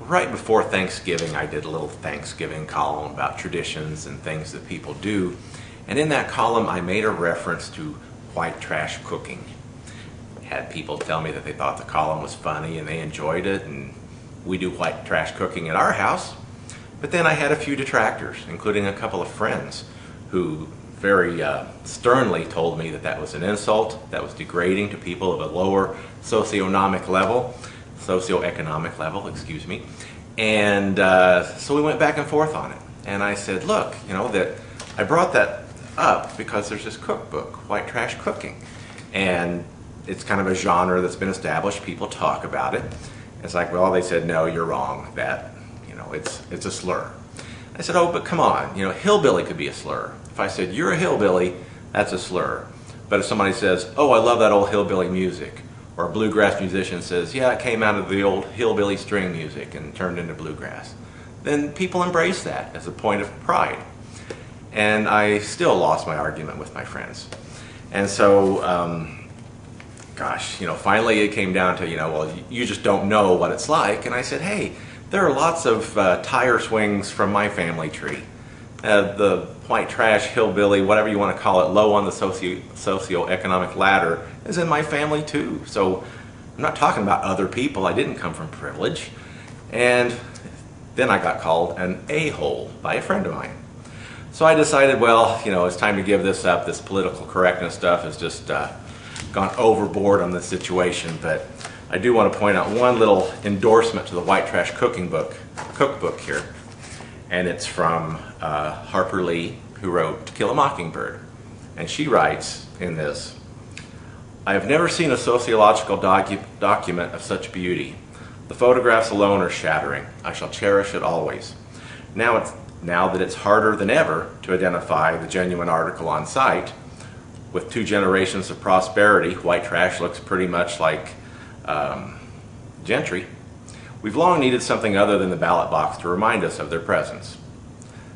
right before Thanksgiving, I did a little Thanksgiving column about traditions and things that people do. And in that column, I made a reference to white trash cooking. Had people tell me that they thought the column was funny and they enjoyed it, and we do white trash cooking at our house. But then I had a few detractors, including a couple of friends, who very sternly told me that that was an insult, that was degrading to people of a lower socioeconomic level, excuse me. And so we went back and forth on it. And I said, look, that I brought that up because there's this cookbook, White Trash Cooking. And it's kind of a genre that's been established. People talk about it. It's like, well, they said, no, you're wrong. That, it's a slur. I said, oh, but come on, hillbilly could be a slur. If I said, you're a hillbilly, that's a slur. But if somebody says, oh, I love that old hillbilly music, or a bluegrass musician says, yeah, it came out of the old hillbilly string music and turned into bluegrass, then people embrace that as a point of pride. And I still lost my argument with my friends. And so, finally it came down to, well, you just don't know what it's like. And I said, hey, there are lots of tire swings from my family tree. The white trash, hillbilly, whatever you want to call it, low on the socioeconomic ladder is in my family too. So I'm not talking about other people. I didn't come from privilege. And then I got called an a-hole by a friend of mine. So I decided, well, it's time to give this up. This political correctness stuff has just gone overboard on this situation. But I do want to point out one little endorsement to the White Trash cookbook here. And it's from Harper Lee, who wrote To Kill a Mockingbird. And she writes in this, I have never seen a sociological document of such beauty. The photographs alone are shattering. I shall cherish it always. Now that it's harder than ever to identify the genuine article on site, with 2 generations of prosperity, white trash looks pretty much like gentry. We've long needed something other than the ballot box to remind us of their presence.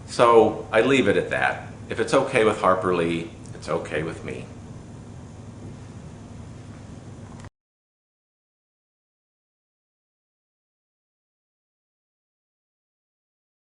So I leave it at that. If it's okay with Harper Lee, it's okay with me.